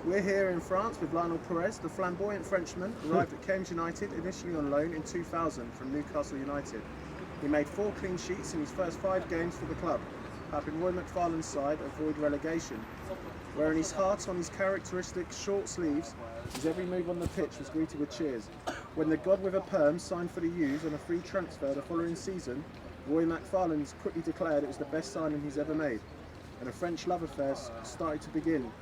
We're here in France with Lionel Perez, the Flamboyant Frenchman, arrived at Cambridge United initially on loan in 2000 from Newcastle United. He made 4 clean sheets in his first 5 games for the club, helping Roy McFarlane's side avoid relegation. Wearing his heart on his characteristic short sleeves, his every move on the pitch was greeted with cheers. When the god with a perm signed for the U's on a free transfer the following season, Roy McFarlane quickly declared it was the best signing he's ever made. And a French love affair started to begin,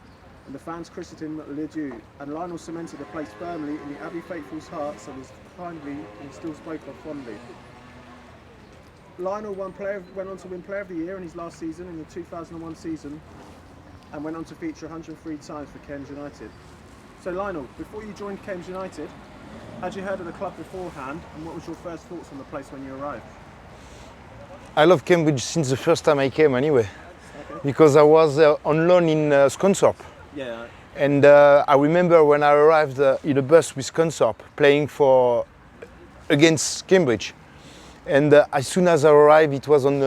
and the fans christened him Le Dieu, and Lionel cemented a place firmly in the Abbey faithful's hearts and was kindly and still spoke of fondly. Lionel went on to win Player of the Year in his last season, in the 2001 season, and went on to feature 103 times for Cambridge United. So Lionel, before you joined Cambridge United, had you heard of the club beforehand, and what was your first thoughts on the place when you arrived? I love Cambridge since the first time I came anyway, because I was on loan in Scunthorpe. Yeah. And I remember when I arrived in a bus with Scunthorpe playing against Cambridge. And as soon as I arrived, it was on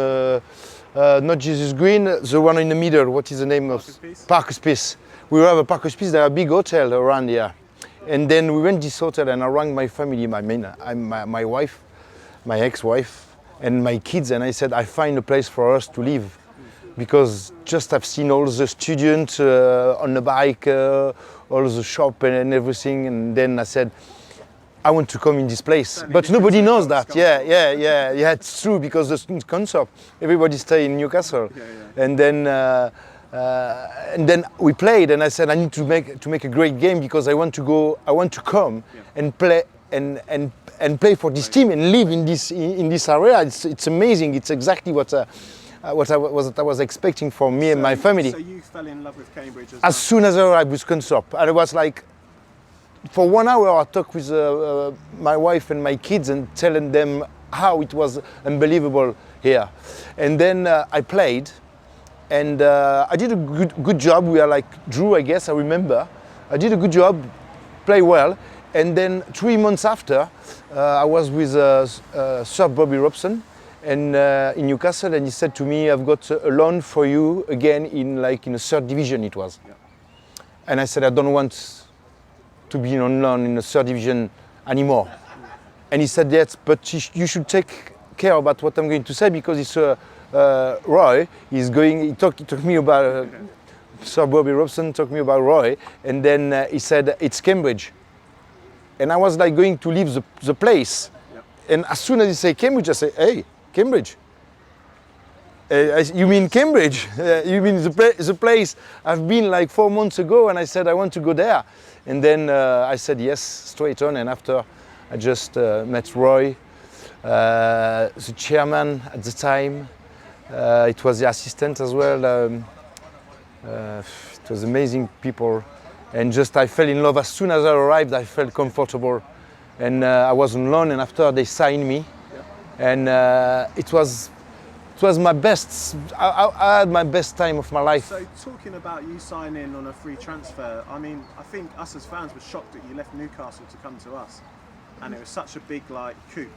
not Jesus Green, the one in the middle. What is the name of? Parker's Piece. We have a Parker's Piece. There are a big hotel around here. And then we went to this hotel, and I rang my family, my wife, my ex-wife, and my kids, and I said, I find a place for us to live. Because just I've seen all the students on the bike, all the shop and everything, and then I said, I want to come in this place. But nobody knows that. Yeah, it's true, because the concert, everybody stay in Newcastle. Yeah. And then we played, and I said I need to make a great game, because I want to come and play and play for this team and live in this area. It's amazing. It's exactly what I was expecting for me and my family. So you fell in love with Cambridge as soon as I arrived with Scunthorpe. And it was like, for 1 hour I talked with my wife and my kids and telling them how it was unbelievable here. And then I played, and I did a good job. We are like Drew, I guess, I remember. I did a good job, play well. And then 3 months after, I was with Sir Bobby Robson, and in Newcastle, and he said to me, I've got a loan for you again in a 3rd division it was. Yeah. And I said, I don't want to be on loan in the 3rd division anymore. And he said, yes, but you should take care about what I'm going to say, because it's Roy is going, he talked me about, Sir Bobby Robson talked me about Roy, and then he said, it's Cambridge. And I was like going to leave the place. Yeah. And as soon as he said Cambridge, I say, hey, Cambridge. You mean Cambridge? You mean the place I've been like 4 months ago, and I said I want to go there. And then I said yes, straight on. And after I just met Roy, the chairman at the time. It was the assistant as well. It was amazing people. And just I fell in love. As soon as I arrived, I felt comfortable. And I was on loan, and after they signed me. And it was my best. I had my best time of my life. So talking about you signing on a free transfer, I mean, I think us as fans were shocked that you left Newcastle to come to us, and it was such a big coup.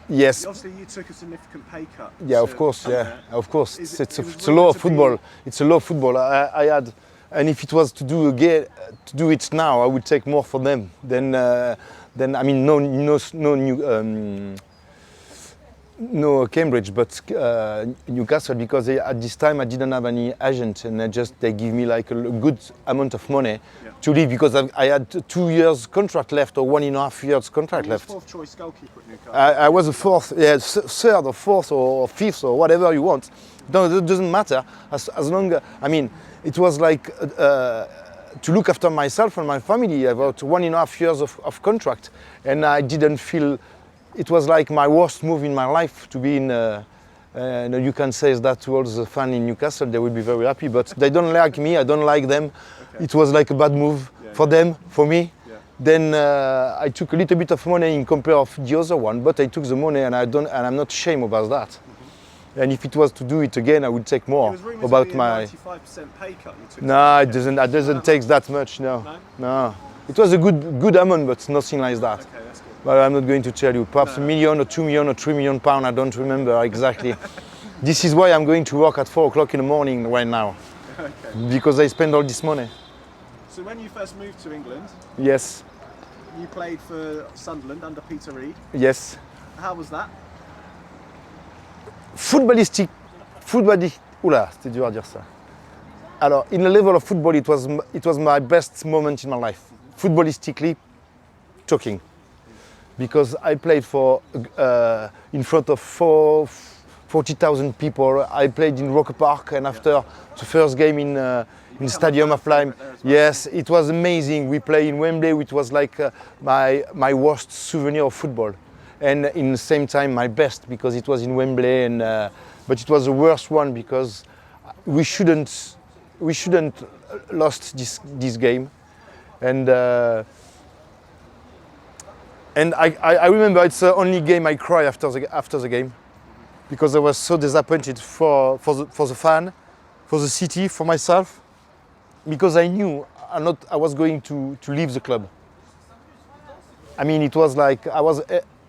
Yes. Obviously, you took a significant pay cut. Yeah, of course. Yeah, of course. It's a lot of football. It's a lot of football. I had, and if it was to do it now, I would take more for them. Then I mean, no Cambridge, but Newcastle, because at this time I didn't have any agent, and they give me like a good amount of money to leave, because I had 2 years contract left, or 1.5 years contract left. You were 4th choice goalkeeper at Newcastle. I was a 4th, 3rd or 4th or 5th or whatever you want. No, it doesn't matter as long. I mean, it was like to look after myself and my family. About 1.5 years of contract, and I didn't feel. It was like my worst move in my life to be in. You can say that to all the fans in Newcastle. They will be very happy, but they don't like me. I don't like them. Okay. It was like a bad move for them, for me. Yeah. Then I took a little bit of money in compare of the other one, but I took the money, and I'm not ashamed about that. Mm-hmm. And if it was to do it again, I would take more. About my 95% pay cut you took. No, it doesn't take that much. No. It was a good amount, but nothing like that. Okay, that's good. But I'm not going to tell you. Perhaps £1 million or £2 million or £3 million. I don't remember exactly. This is why I'm going to work at 4 o'clock in the morning right now, because I spend all this money. So when you first moved to England, Yes, you played for Sunderland under Peter Reid. yes. How was that? Footballistique, oula, c'était dur à dire ça. Alors, in the level of football, it was my best moment in my life, footballistically talking, because I played for in front of 40,000 people. I played in Roker Park, and after the first game in Stadium of Lime, yes, it was amazing. We played in Wembley, which was like my worst souvenir of football, and in the same time my best, because it was in Wembley, and but it was the worst one because we shouldn't lost this game, and I remember it's the only game I cry after the game, because I was so disappointed for the fan, for the city, for myself, because I knew I was going to leave the club. I mean, it was like I was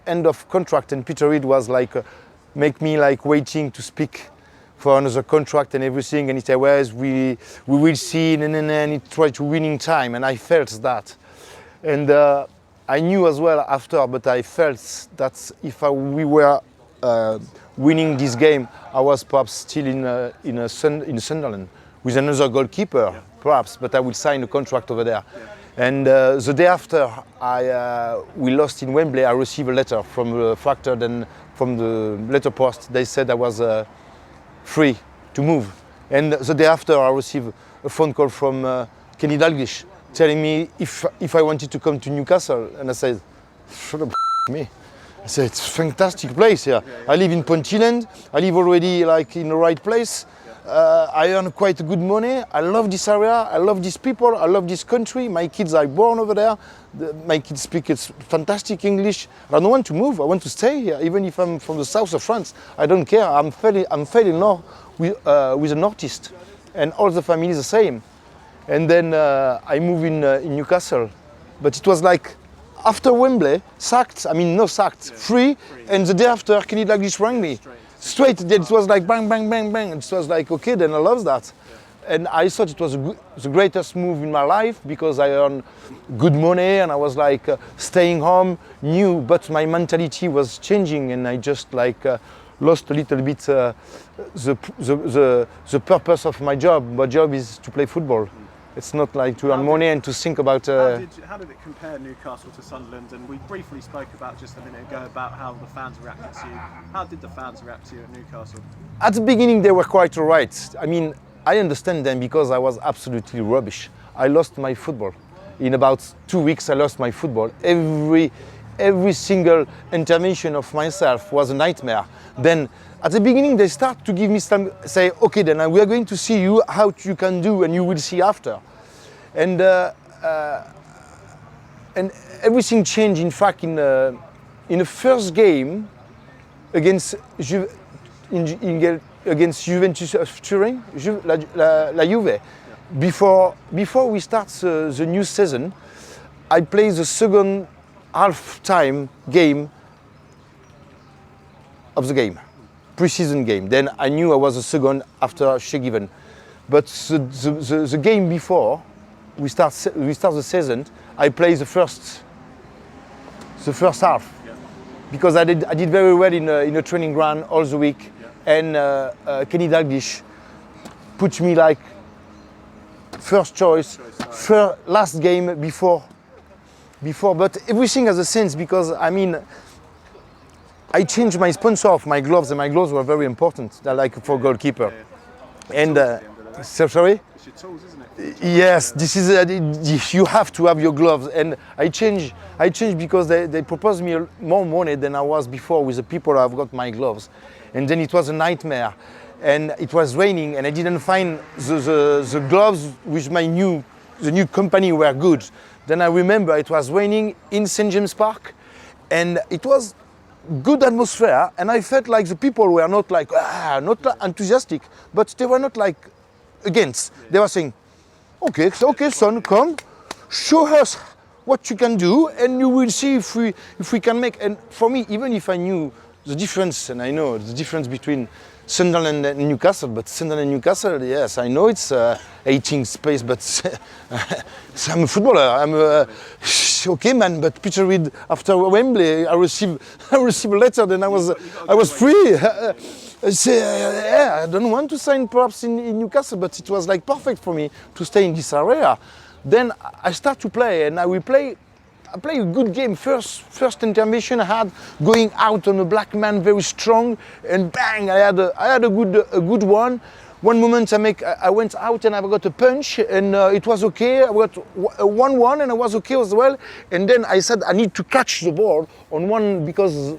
end of contract, and Peter Reid was like make me like waiting to speak for another contract and everything, and he said, "Well, we will see," and he tried to winning time, and I felt that, and I knew as well after, but I felt that if we were winning this game, I was perhaps still in Sunderland with another goalkeeper, perhaps, but I will sign a contract over there. And the day after we lost in Wembley, I received a letter from the factor, then from the letter post. They said I was free to move. And the day after, I received a phone call from Kenny Dalglish telling me if I wanted to come to Newcastle. And I said, shut up, me. I said, it's a fantastic place here. I live in Pontyland. I live already like in the right place. I earn quite good money. I love this area. I love these people. I love this country. My kids are born over there. My kids speak fantastic English. I don't want to move. I want to stay here, even if I'm from the south of France. I don't care. I'm fairly in love with an artist, and all the family is the same. And then I moved in Newcastle, but it was like after Wembley, sacked. I mean, no sacked, free. And the day after, Kenny Dalglish rang me. Straight, it was like bang, bang, bang, bang. It was like, okay, then I love that. And I thought it was the greatest move in my life, because I earned good money, and I was like staying home, new, but my mentality was changing, and I just like lost a little bit the purpose of my job. My job is to play football. It's not like to earn money and to think about... How did it compare Newcastle to Sunderland? And we briefly spoke about just a minute ago about how the fans reacted to you. How did the fans react to you at Newcastle? At the beginning, they were quite all right. I mean, I understand them, because I was absolutely rubbish. I lost my football. In about 2 weeks, I lost my football. Every single intervention of myself was a nightmare. Then at the beginning, they start to give me some, say, okay, then we are going to see you how you can do, and you will see after. And everything changed. In fact, in the first game against Juventus of Turin, La Juve, before we start the new season, I played the second half-time game of the game, pre-season game. Then I knew I was the second after Shegiven. But the game before we start the season, I played the first half, because I did very well in a training ground all the week, and Kenny Dalglish put me like first choice, last game before. But everything has a sense, because I mean, I changed my sponsor of my gloves, and my gloves were very important. They're like for goalkeeper. And sorry. It's your tools, isn't it? Yes, this is you have to have your gloves, and I changed because they proposed me more money than I was before with the people I've got my gloves, and then it was a nightmare, and it was raining, and I didn't find the gloves with the new company were good. Then I remember it was raining in St. James Park, and it was good atmosphere, and I felt like the people were not like not enthusiastic, but they were not like against. They were saying, okay, son, come, show us what you can do, and you will see if we can make. And for me, even if I knew the difference, and I know the difference between Sunderland and Newcastle, but Sunderland and Newcastle, yes, I know it's hating space, but so I'm a footballer. I'm okay, man. But Peter Reid, after Wembley, I received a letter. Then I was free. I say, yeah, I don't want to sign perhaps in Newcastle, but it was like perfect for me to stay in this area. Then I start to play, and I play a good game. First intermission I had, going out on a black man, very strong, and bang! I had a good one. One moment I went out and I got a punch, and it was okay. I got a 1-1, and I was okay as well. And then I said I need to catch the ball on one because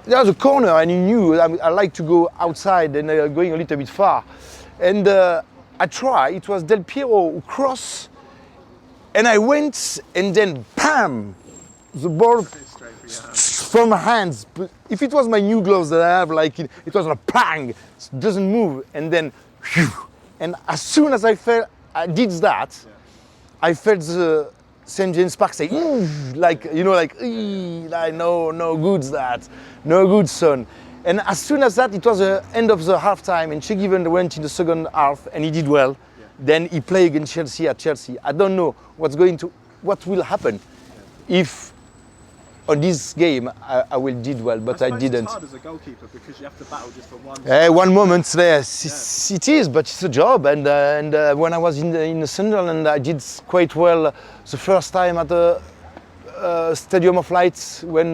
there was a corner, and he knew I like to go outside and going a little bit far. And I tried. It was Del Piero who crossed, and I went, and then bam, the ball from my hands. But if it was my new gloves that I have, like it was a bang, it doesn't move, and then, whew, and as soon as I did that, I felt the St. James Park say, like, you know, like, no good that, no good, son. And as soon as that, it was the end of the half time, and Che Given went in the second half, and he did well. Then he played against Chelsea at Chelsea. I don't know what will happen if on this game I will did well, but I didn't. It's hard as a goalkeeper because you have to battle just for one. One moment there, it is, but it's a job. And when I was in Sunderland, I did quite well the first time at the Stadium of Lights when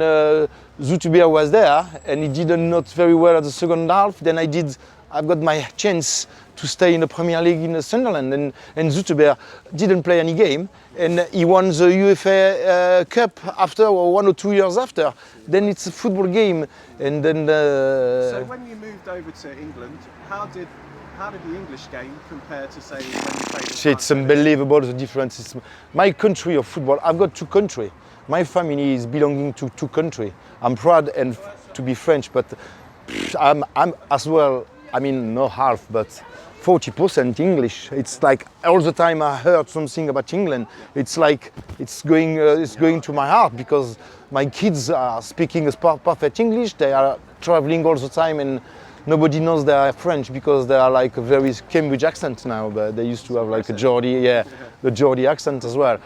Zoetebier was there, and he did not very well at the second half. Then I've got my chance to stay in the Premier League in Sunderland, and Zoetebier didn't play any game, and he won the UEFA Cup after, or 1 or 2 years after. Then it's a football game, and then. So when you moved over to England, how did the English game compare to, say, when you played in France? It's unbelievable, the difference. It's my country of football. I've got two countries. My family is belonging to two countries. I'm proud to be French, but I'm as well. I mean, not half, but 40% English. It's like all the time I heard something about England. It's like it's going to my heart because my kids are speaking perfect English. They are traveling all the time, and nobody knows they are French because they are like a very Cambridge accent now. But they used to have like a Geordie, the Geordie accent as well.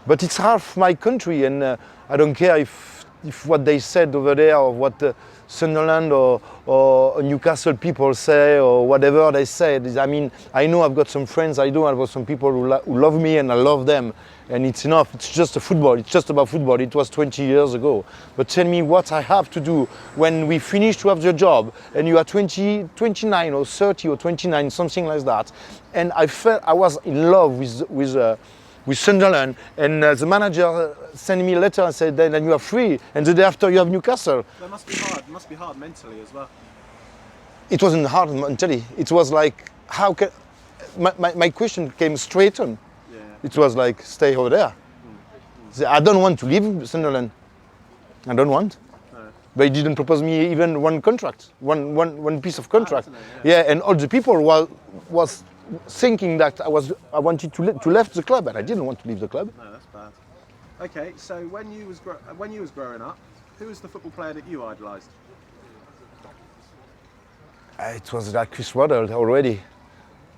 But it's half my country, and I don't care if what they said over there or what Sunderland or Newcastle people say or whatever they say. I mean, I know I've got some friends, I've got some people who love me and I love them, and it's enough. It's just a football. It's just about football. It was 20 years ago. But tell me what I have to do when we finish to have the job and you are 20, 29 or 30 or 29, something like that. And I felt I was in love with Sunderland, and the manager sent me a letter and said, then you are free, and the day after you have Newcastle. That must be hard. It must be hard mentally as well. It wasn't hard mentally. It was like, how can... My question came straight on. Yeah. It was like, stay over there. I don't want to leave Sunderland. I don't want. No. They didn't propose me even one contract, one piece of contract. And all the people was thinking that I wanted to leave the club, and I didn't want to leave the club. No, that's bad. Okay, so when you was growing up, who was the football player that you idolised? It was like Chris Waddle already,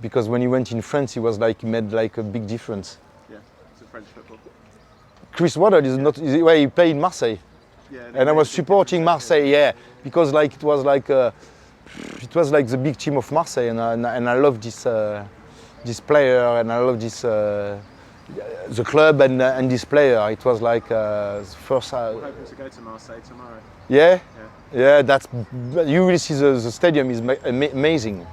because when he went in France, he made like a big difference. Yeah, it's a French football. Chris Waddle is not. He played in Marseille, and I was supporting Marseille, because like it was like the big team of Marseille, and I love this player, and I love the club and this player. It was like first. We're hoping to go to Marseille tomorrow. Yeah. That's you will see the stadium is amazing.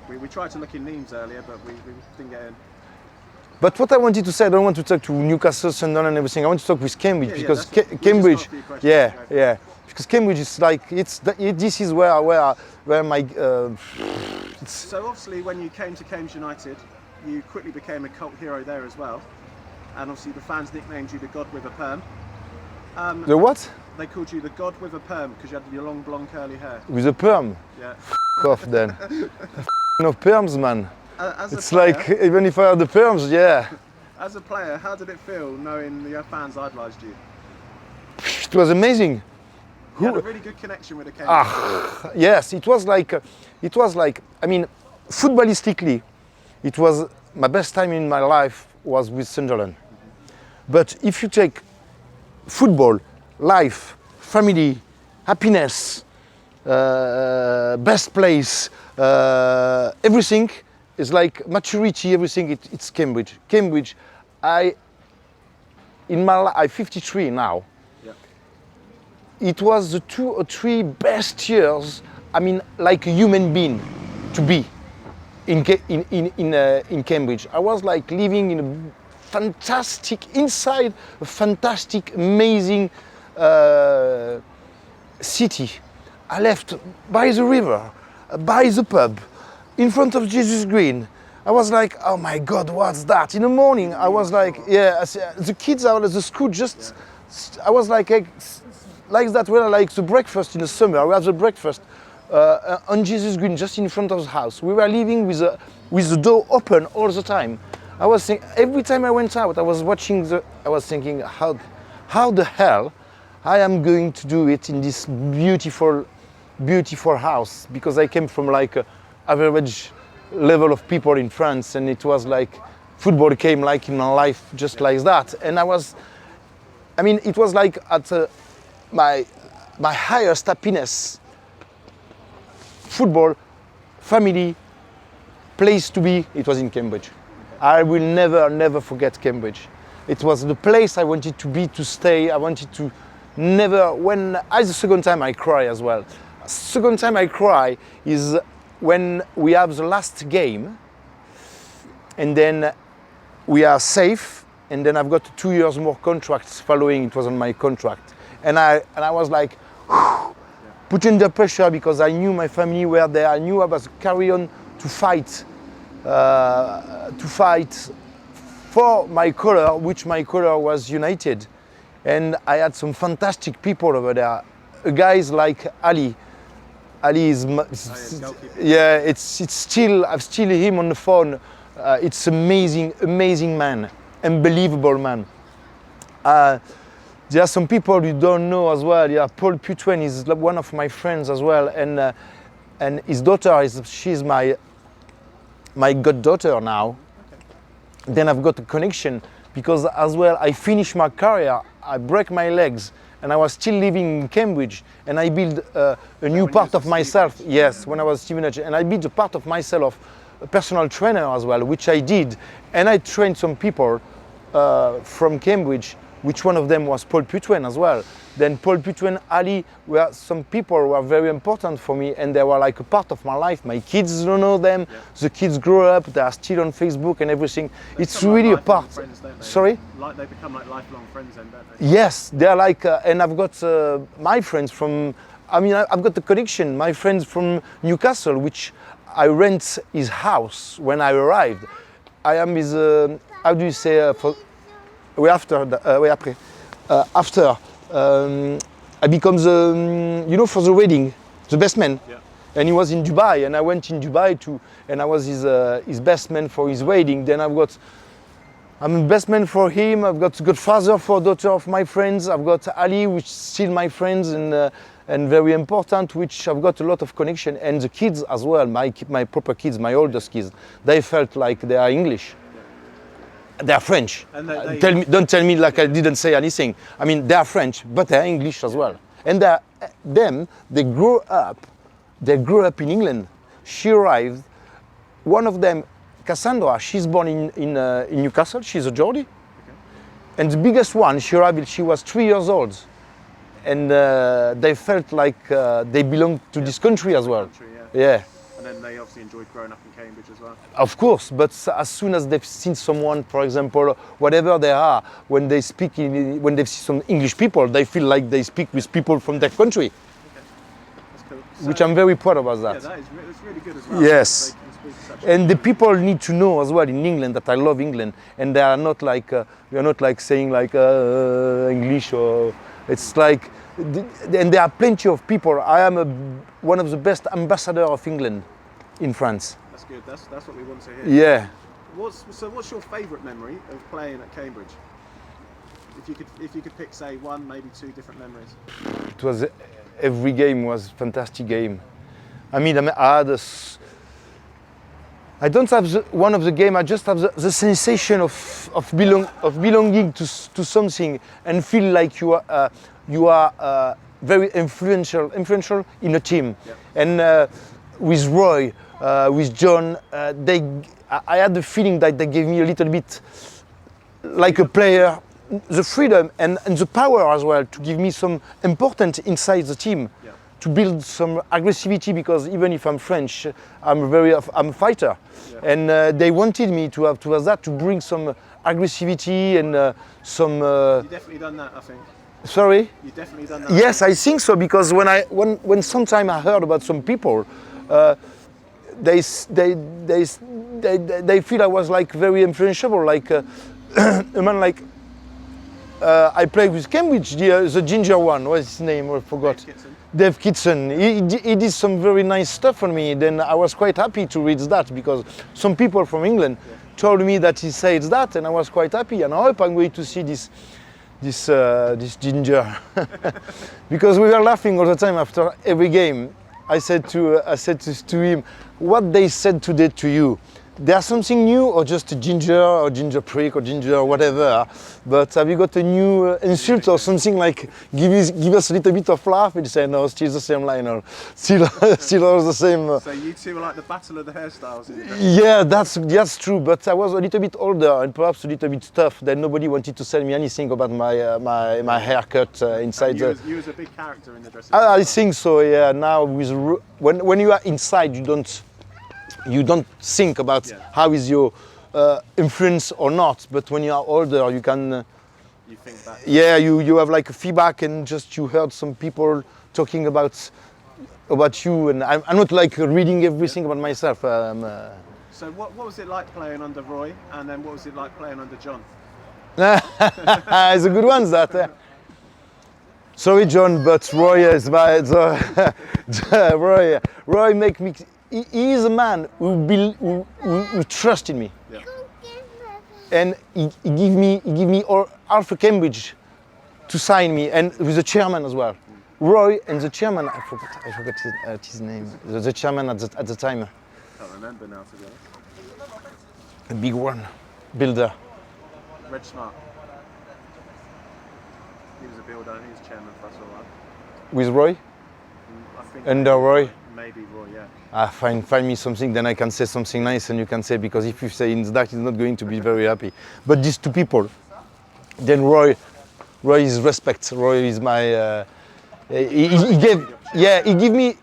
We tried to look in names earlier, but we didn't get in. But what I wanted to say, I don't want to talk to Newcastle, Sunderland, and everything. I want to talk with Cambridge because Cambridge, because Cambridge is like this is where my. So obviously, when you came to Cambridge United, you quickly became a cult hero there as well, and obviously the fans nicknamed you the God with a perm. The what? They called you the God with a perm because you had your long blonde curly hair. With a perm? Yeah. F off then. No perms, man. It's player, like, even if I had the perms, yeah. As a player, how did it feel knowing your fans idolised you? It was amazing. You had a really good connection with the Cambridge. Yes, it was like, I mean, footballistically, it was my best time in my life was with Sunderland. But if you take football, life, family, happiness, best place, everything is like maturity, everything, it's Cambridge. Cambridge, in my life, I'm 53 now. Yeah. It was the 2 or 3 best years, I mean, like a human being to be in Cambridge. I was like living in a fantastic, inside a fantastic, amazing city. I left by the river, by the pub, in front of Jesus Green. I was like, oh my God, what's that? In the morning, I was like, yeah, the kids out of the school just, I was like that when I like the breakfast in the summer. We have the breakfast on Jesus Green, just in front of the house. We were living with the door open all the time. I was thinking, every time I went out, I was thinking, how the hell I am going to do it in this beautiful house, because I came from like a average level of people in France, and it was like football came like in my life just like that. And it was like at my highest happiness. Football, family, place to be, it was in Cambridge. I will never forget Cambridge. It was the place I wanted to be, to stay. I wanted to the second time I cry as well. Second time I cry is when we have the last game, and then we are safe, and then I've got 2 years more contracts following. It was on my contract, and I was like, put under pressure, because I knew my family were there. I knew I was carry on to fight for my color, which my color was United. And I had some fantastic people over there, guys like Ali. Ali is, yeah, it's still, I've still him on the phone. It's amazing man, unbelievable man. There are some people you don't know as well. Yeah, Paul Putwen is one of my friends as well, and his daughter she's my goddaughter now. Okay. Then I've got a connection, because as well I finished my career, I break my legs, and I was still living in Cambridge, and I built a new part of myself. Yes, when I was teenager, and I built a part of myself, a personal trainer as well, which I did, and I trained some people from Cambridge, which one of them was Paul Putwen as well. Then Paul Putwen, Ali, were some people who were very important for me, and they were like a part of my life. My kids don't know them. Yeah. The kids grow up, they are still on Facebook and everything. It's really a part. Friends, don't they? Sorry? Like they become like lifelong friends then, don't they? Yes, they're like, and I've got my friends from, I've got the connection, my friends from Newcastle, which I rent his house when I arrived. I am his, how do you say, after I become the, for the wedding, the best man. Yeah. And he was in Dubai, and I went in Dubai too, and I was his best man for his wedding. Then I'm a best man for him. I've got godfather for daughter of my friends. I've got Ali, which is still my friends and very important, which I've got a lot of connection. And the kids as well, my proper kids, my oldest kids, they felt like they are English. They are French. And don't tell me like I didn't say anything. They are French, but they are English as well. And they grew up in England. She arrived, one of them, Cassandra, she's born in Newcastle, she's a Geordie. Okay. And the biggest one, she arrived, she was 3 years old. And they felt like they belonged to this country as well. Yeah. And then they obviously enjoyed growing up in Cambridge as well. Of course, but as soon as they've seen someone, for example, whatever they are, when they see some English people, they feel like they speak with people from their country. Okay. That's cool. So, which I'm very proud about that. Yeah, that's really good as well. Yes. And the people need to know as well in England that I love England, and they are not like we are not like saying like English, or it's like, and there are plenty of people. I am one of the best ambassadors of England in France. That's good. That's what we want to hear. Yeah. What's your favourite memory of playing at Cambridge? If you could pick, say, one, maybe two different memories. It was, every game was a fantastic game. I had I don't have one of the game. I just have the sensation of belonging to something and feel like you are very influential in a team. Yeah. And with Roy, with John, I had the feeling that they gave me a little bit like a player, the freedom and the power as well to give me some importance inside the team. Yeah. To build some aggressivity, because even if I'm French, I'm a fighter, yeah. And they wanted me to have that, to bring some aggressivity and some. You definitely done that, I think. Sorry. You definitely done that. Yes, I think so, because when sometime I heard about some people, they feel I was like very influential, like a man like. I played with Cambridge, the ginger one. What's his name? I forgot. Dave Kitson. He did some very nice stuff on me. Then I was quite happy to read that, because some people from England told me that he said that, and I was quite happy. And I hope I'm going to see this ginger, because we were laughing all the time after every game. I said to him, what they said today to you, there's something new, or just a ginger or ginger prick or ginger or whatever, but have you got a new insult or something, like give us a little bit of laugh? And he said, no, still the same Lionel, still all the same. So you two were like the battle of the hairstyles. Yeah, that's true, but I was a little bit older and perhaps a little bit tough. Then nobody wanted to tell me anything about my haircut inside. You was a big character in the dressing room. I think so, yeah. Now when you are inside, you don't think about how is your influence or not, but when you are older, you can. You think back. Yeah, you have like a feedback, and just you heard some people talking about you, and I'm not like reading everything about myself. So what was it like playing under Roy, and then what was it like playing under John? It's a good one, that. Sorry, John, but Roy is my Roy make me. He is a man who trusts in me, yeah. And he give me half a Cambridge to sign me, and with the chairman as well. Roy and the chairman, I forgot his name. The chairman at the time. I can't remember now, to be honest. A big one, builder. Reg Smart. He was a builder, and he was chairman for us all right. With Roy? I think under Roy? Maybe Roy, yeah. Find me something, then I can say something nice, and you can say, because if you say in that, he's not going to be very happy. But these two people, then Roy is respect. Roy is my. He gave me.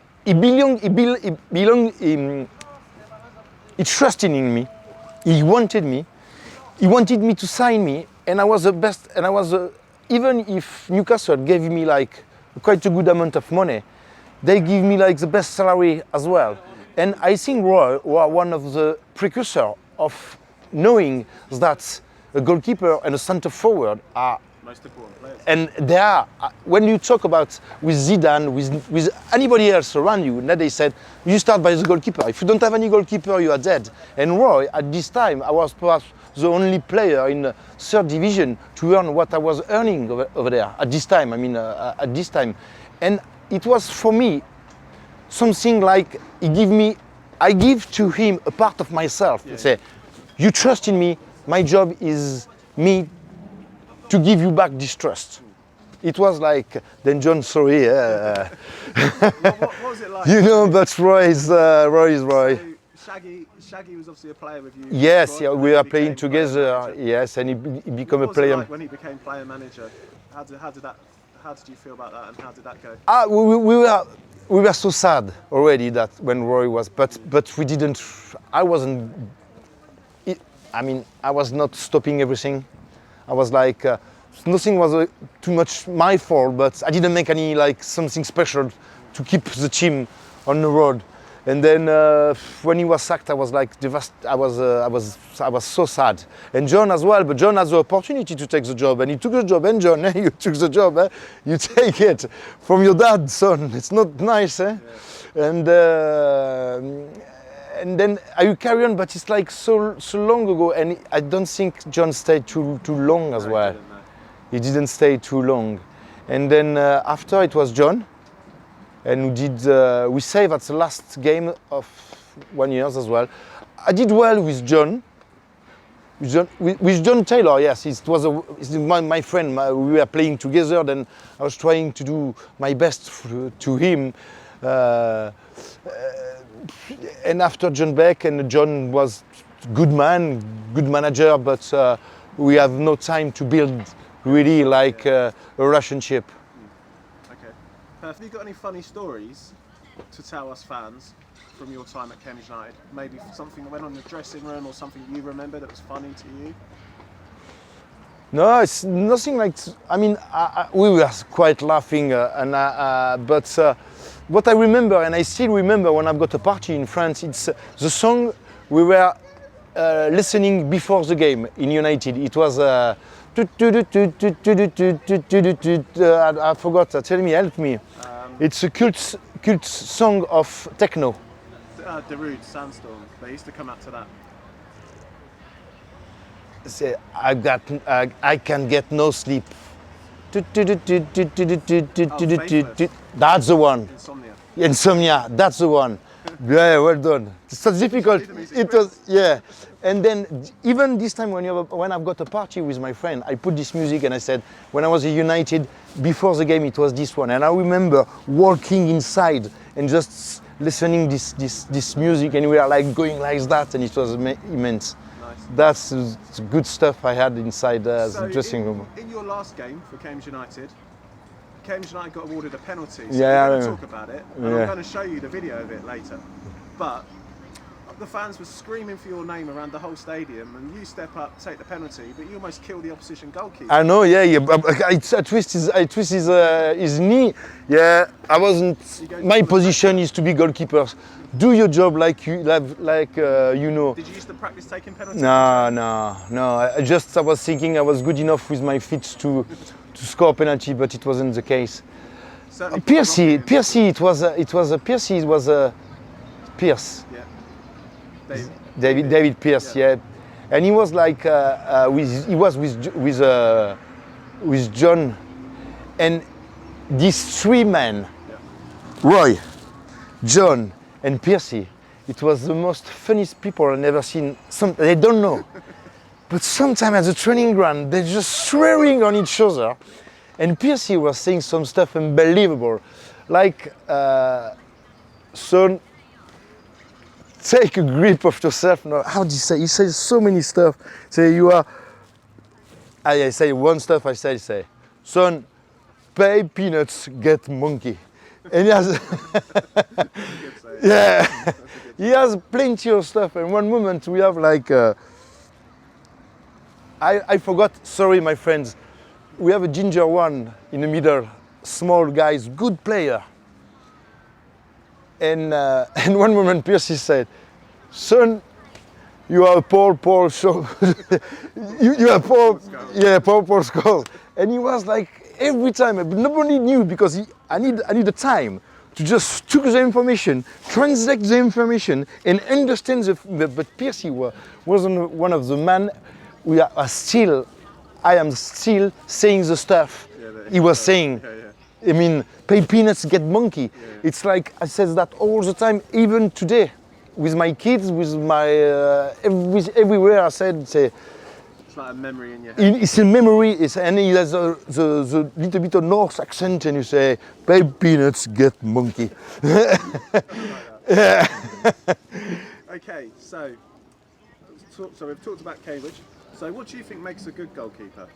He trusted in me. He wanted me. He wanted me to sign me, and I was the best. And I was even if Newcastle gave me like quite a good amount of money, they give me like the best salary as well. And I think Roy were one of the precursors of knowing that a goalkeeper and a centre forward are most important players. And they are, when you talk about with Zidane, with anybody else around you, now they said, you start by the goalkeeper. If you don't have any goalkeeper, you are dead. And Roy, at this time, I was perhaps the only player in the third division to earn what I was earning over there. At this time, at this time. And it was for me something like I give to him a part of myself. Yeah. Say, you trust in me, my job is me to give you back this trust. It was like, then John, sorry. What was it like? You know, but Roy is Roy. So Shaggy was obviously a player with you. Yes, yeah, we are playing together. Yes, and he became a player. What was it like when he became player manager? How did you feel about that, and how did that go? We were so sad already that when Roy was, but we didn't. I wasn't. I was not stopping everything. I was like, nothing was too much my fault, but I didn't make any like something special to keep the team on the road. And then when he was sacked, I was like I was so sad. And John as well, but John has the opportunity to take the job, and he took the job. And John, you took the job, you take it from your dad, son. It's not nice, eh? Yeah. And then you carry on, but it's like so long ago, and I don't think John stayed too long as well. He didn't stay too long. And then after it was John, and we saved at the last game of 1 year as well. I did well with John. With John Taylor, yes, it's my friend. We were playing together. Then I was trying to do my best to him. And after John Beck, and John was good man, good manager, but we have no time to build really like a relationship. Okay. Have you got any funny stories to tell us fans from your time at Cambridge United? Maybe something that went on in the dressing room or something you remember that was funny to you? No, it's nothing like. I mean, we were quite laughing, but what I remember, and I still remember when I've got a party in France, it's the song we were listening before the game in United. It was. I forgot. Tell me, help me. It's a cult song of techno. Darude, Sandstorm. They used to come out to that. Say, I can get no sleep. That's the one. Insomnia. Insomnia, that's the one. Yeah, well done. It's so difficult. It was, yeah. And then even this time when I've got a party with my friend, I put this music and I said, when I was at United, before the game it was this one. And I remember walking inside and just listening this music, and we are like going like that, and it was immense. Nice. That's good stuff I had inside the dressing room. In your last game for Cambridge United got awarded a penalty. So Yeah, we're going to talk about it, and Yeah. I'm going to show you the video of it later. But the fans were screaming for your name around the whole stadium, and you step up, take the penalty, but you almost kill the opposition goalkeeper. I know, yeah. I twist his knee. Yeah, I wasn't. My position is to be goalkeepers. Do your job like you know. Did you used to practice taking penalties? No. I was thinking I was good enough with my feet to score a penalty, but it wasn't the case. Pierce. It was Pierce. Yeah. David Pierce, yeah. And he was like with John, and these three men, Roy, John, and Piercy. It was the most funniest people I've ever seen. They don't know, but sometimes at the training ground they're just swearing on each other, and Piercy was saying some stuff unbelievable, like son. Take a grip of yourself. No, how do you say? He says so many stuff. Say you are. I say one stuff. I say, son, pay peanuts, get monkey. And he has, yeah, he has plenty of stuff. And one moment we have like, I forgot. Sorry, my friends. We have a ginger one in the middle, small guys, good player. And one moment Piercy said, son, you are a poor show. you are poor, yeah, poor scores. And he was like, every time, but nobody knew because I need the time to just took the information, translate the information, and understand but Piercy was one of the men. I am still saying the stuff he was saying. I mean, pay peanuts, get monkey. Yeah. It's like I say that all the time, even today, with my kids, with my everywhere. I say. It's like a memory in your head. It's a memory. And he has the little bit of North accent, and you say, pay peanuts, get monkey. Yeah. Okay, so we've talked about Cambridge. So what do you think makes a good goalkeeper?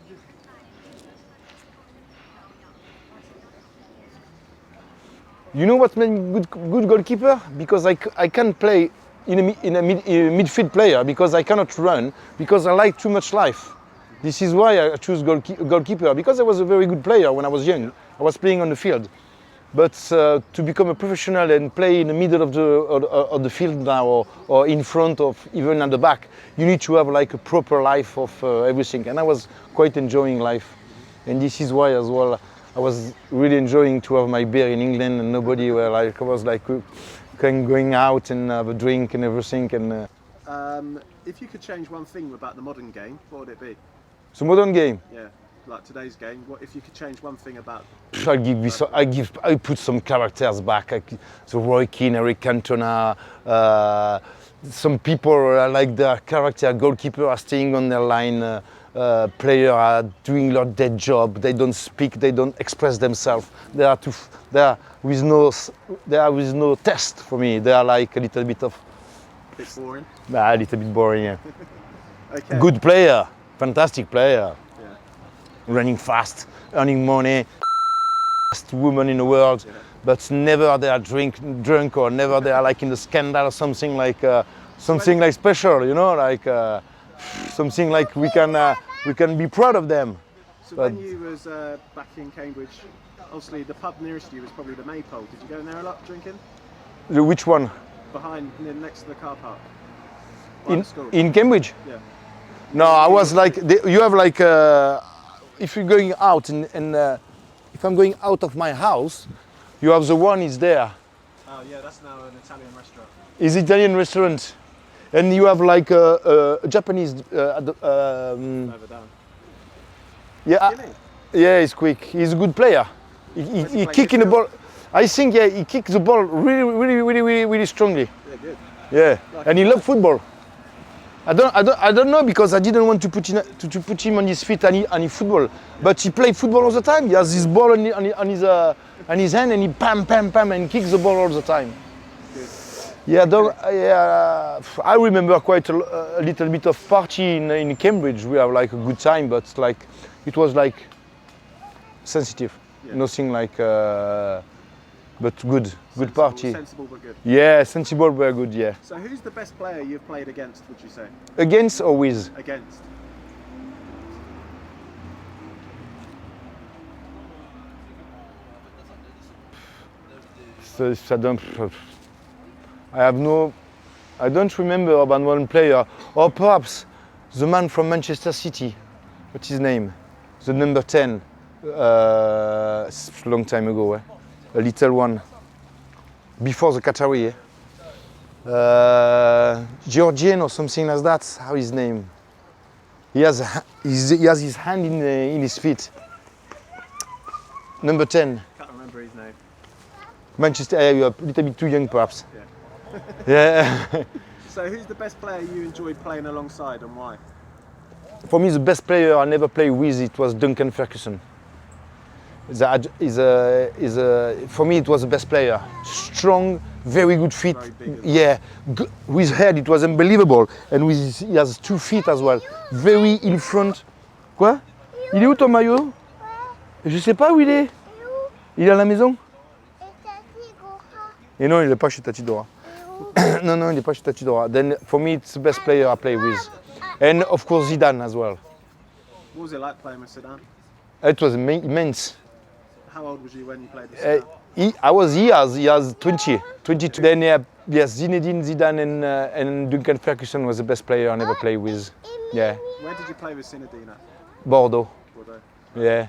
You know what makes good goalkeeper? Because I can't play in a midfield player because I cannot run because I like too much life. This is why I choose goalkeeper because I was a very good player when I was young. I was playing on the field, but to become a professional and play in the middle of the field now or in front of even at the back, you need to have like a proper life of everything. And I was quite enjoying life, and this is why as well. I was really enjoying to have my beer in England, and nobody were like I was like going out and have a drink and everything. And if you could change one thing about the modern game, what would it be? it's a modern game. Yeah. like today's game, what if you could change one thing about? I put some characters back. So Roy Keane, Eric Cantona, some people are like their character. Goalkeeper are staying on their line. Players are doing their job. They don't speak. They don't express themselves. They are with no test for me. They are like a little bit of. Bit boring. A little bit boring. Yeah. Okay. Good player, fantastic player. Yeah. Running fast, earning money, best woman in the world, Yeah. but never they are drunk or never they are like in the scandal or something like special, you know, like something like we can be proud of them. So But- when you was back in Cambridge, obviously the pub nearest you was probably the Maypole. Did you go in there a lot drinking? Which one? Next to the car park. By the school. In Cambridge? Yeah. No, I was like you have like if you're going out and if I'm going out of my house, you have the one is there. Oh yeah, that's now an Italian restaurant. Is Italian restaurant, and you have like a Japanese. Further down. Yeah, Really? yeah, he's quick. He's a good player. He play kicking the midfield? ball. I think he kicks the ball really strongly. Yeah, good. Yeah, and he loves football. I don't know because I didn't want to put him on his feet any football, but he plays football all the time. He has this ball on his hand and he pam and kicks the ball all the time. Good. Yeah, I remember quite a little bit of party in Cambridge. We have like a good time, but like it was like sensitive, Yeah. nothing like, but good Sensible, party. Sensible but good. Yeah, sensible, very good. Yeah. So who's the best player you've played against, would you say? Against or with? Against. So I don't remember about one player, or perhaps the man from Manchester City. What's his name? The number 10. It's a long time ago, eh? A little one. Before the Qatari, Georgian or something like that. How his name? He has his hand in his feet. Number 10. Can't remember his name. Manchester, you're a little bit too young perhaps. Yeah. Yeah. So who's the best player you enjoyed playing alongside and why? For me, the best player I never played with, it was Duncan Ferguson. For me, it was the best player. Strong, very good feet. Very big as well. Yeah, with head, it was unbelievable. And he has 2 feet as well. Very in front. Quoi? Il est où ton maillot? Je sais pas où il est. Il est à la maison? Et non, il n'est pas chez Tati Dora. non, il n'est pas chez Tati Dora. Then for me, it's the best player I play with. And of course Zidane as well. What was it like playing with Zidane? It was immense. How old was you when you played with Zidane? He has 22. Then yes, Zinedine Zidane and Duncan Ferguson was the best player I never played with. Yeah, Where did you play with Zinedine at? Bordeaux. Bordeaux. Yeah,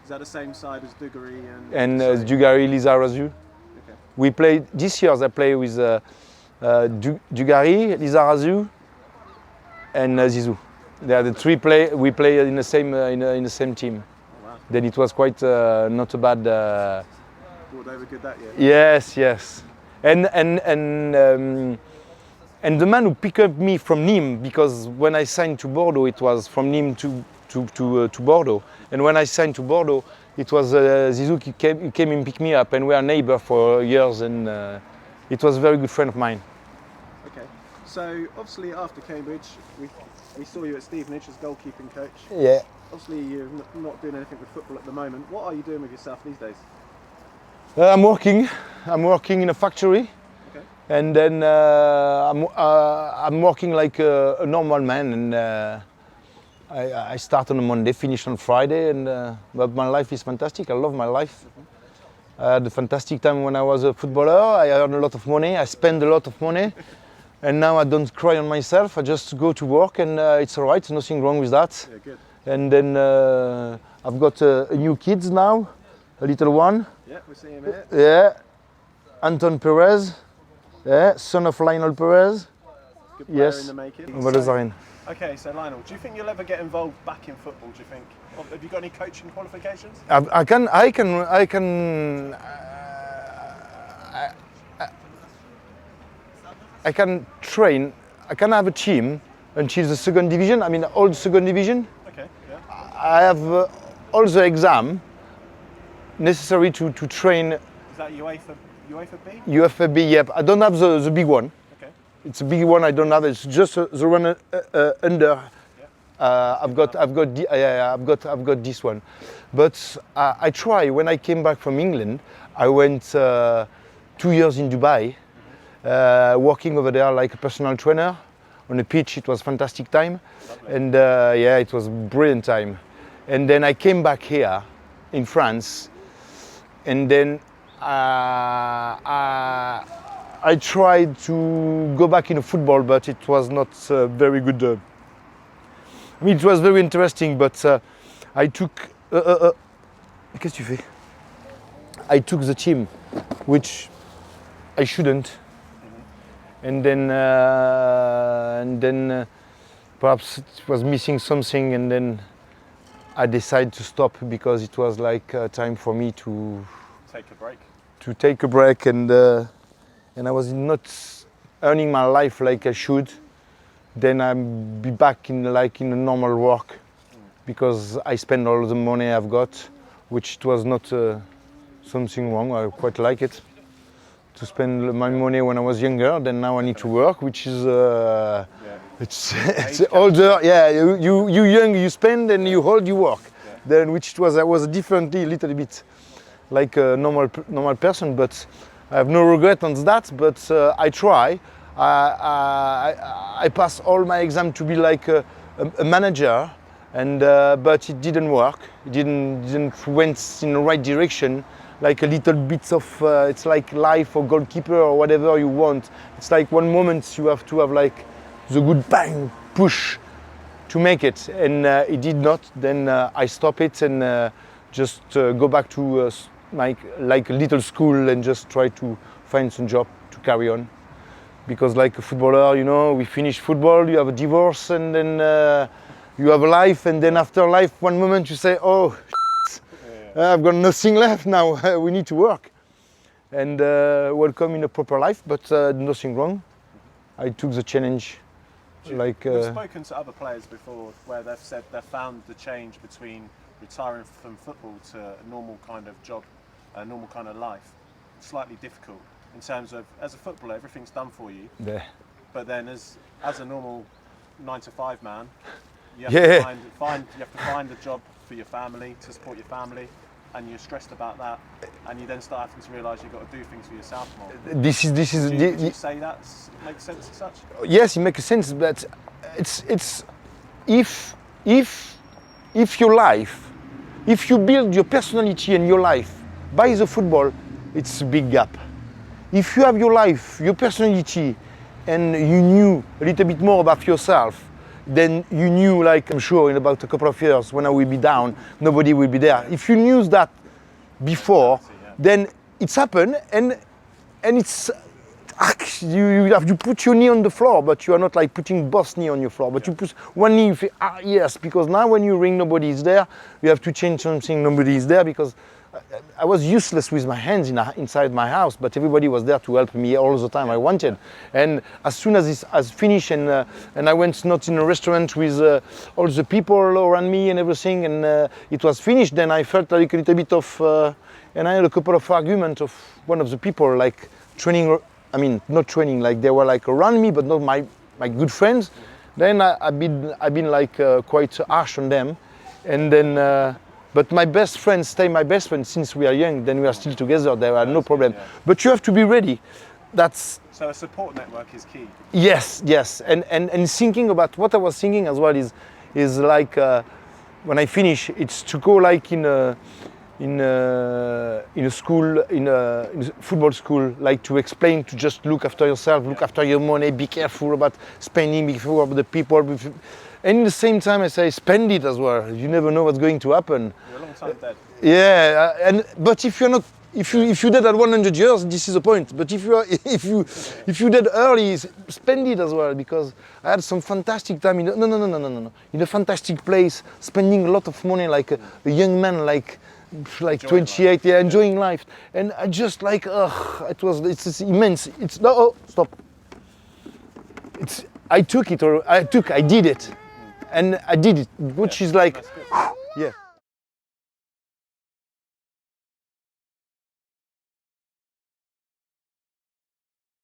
Is that the same side as Dugarry and Sorry. Dugarry, Lizarazu. Okay. We played this year. I played with Dugarry, Lizarazu, and Zizou. They are the 3 we play in the same in the same team. Oh, wow. Then it was quite not a bad. Bordeaux were good that year. Yes. And the man who picked up me from Nîmes, because when I signed to Bordeaux, it was from Nîmes to Bordeaux. And when I signed to Bordeaux, it was Zizou who came and picked me up, and we are neighbors for years, and it was a very good friend of mine. Okay. So obviously after Cambridge, we saw you at Stevenage as goalkeeping coach. Yeah. Obviously you're not doing anything with football at the moment. What are you doing with yourself these days? I'm working in a factory. Okay. And then I'm working like a normal man, and I start on a Monday, finish on Friday, and but my life is fantastic. I love my life. I had a fantastic time when I was a footballer. I earned a lot of money. I spend a lot of money, and now I don't cry on myself. I just go to work, and it's all right. Nothing wrong with that. Yeah, good. And then I've got a new kids now, a little one. Yeah, we're seeing him here. Yeah, Anton Perez. Yeah, son of Lionel Perez. Good player Yes. in the making. Voilà, Zarine. Okay, so Lionel, do you think you'll ever get involved back in football? Do you think? Have you got any coaching qualifications? I can train. I can have a team until the second division. I mean, all the second division. Okay, yeah. I have all the exam necessary to train. Is that UEFA B? UEFA B. Yep. I don't have the big one. Okay. It's a big one. I don't have. It's just the one under. I've got this one, but I try. When I came back from England, I went 2 years in Dubai, working over there like a personal trainer on the pitch. It was fantastic time, Lovely. and it was brilliant time. And then I came back here in France, and then I tried to go back into football, but it was not very good. I mean, it was very interesting, but I took. Qu'est-ce que tu fais? I took the team, which I shouldn't, and then perhaps it was missing something, and then I decided to stop because it was like time for me to take a break. To take a break, and I was not earning my life like I should. Then I'll be back in a normal work, because I spend all the money I've got, which it was not something wrong. I quite like it to spend my money when I was younger. Then now I need to work, which is it's older. Yeah, you young, you spend, and you old, you work. Yeah. Then I was differently, a little bit like a normal person, but I have no regret on that. But I try. I passed all my exam to be like a manager, and but it didn't work. It didn't went in the right direction. Like a little bit of it's like life or goalkeeper or whatever you want. It's like one moment you have to have like the good bang push to make it, and it did not. Then I stop it and just go back to like a little school and just try to find some job to carry on. Because like a footballer, you know, we finish football, you have a divorce, and then you have a life, and then after life, one moment you say, oh, I've got nothing left now, we need to work. And welcome in a proper life, but nothing wrong. I took the challenge. We've spoken to other players before where they've said they've found the change between retiring from football to a normal kind of job, a normal kind of life, slightly difficult. In terms of, as a footballer, everything's done for you. Yeah. But then, as a normal 9-to-5 man, you have Yeah. to find a job for your family, to support your family, and you're stressed about that, and you then start having to realise you've got to do things for yourself more. This is. Would you say that makes sense as such? Yes, it makes sense, but it's if your life, if you build your personality and your life by the football, it's a big gap. If you have your life, your personality, and you knew a little bit more about yourself, then you knew, like I'm sure in about a couple of years when I will be down, nobody will be there. If you knew that before, then it's happened, and it's you put your knee on the floor, but you are not like putting both knee on your floor, but you put one knee, you feel, yes, because now when you ring, nobody is there, you have to change something, nobody is there, because I was useless with my hands inside my house, but everybody was there to help me all the time I wanted. And as soon as this has finished, and I went not in a restaurant with all the people around me and everything, and it was finished, then I felt like a little bit of, and I had a couple of arguments of one of the people, like training, I mean, not training, like they were like around me, but not my good friends. Then I've been like quite harsh on them, and then. But my best friends stay my best friends since we are young. Then we are still together. There are no problem. Yeah. But you have to be ready. So a support network is key. Yes, and thinking about what I was thinking as well is like when I finish, it's to go like in a school, in a football school, like to explain, to just look after yourself, look after your money, be careful about spending, be careful about the people. And at the same time, I say spend it as well. You never know what's going to happen. You're a long time dead. Yeah, but if you're not if you dead at 100 years, this is the point. But if you dead early, spend it as well, because I had some fantastic time in in a fantastic place, spending a lot of money like a young man, like 28, yeah, enjoying life. And I just like, it's immense. It's no, oh, stop. I did it, and I did it, which is like, yeah.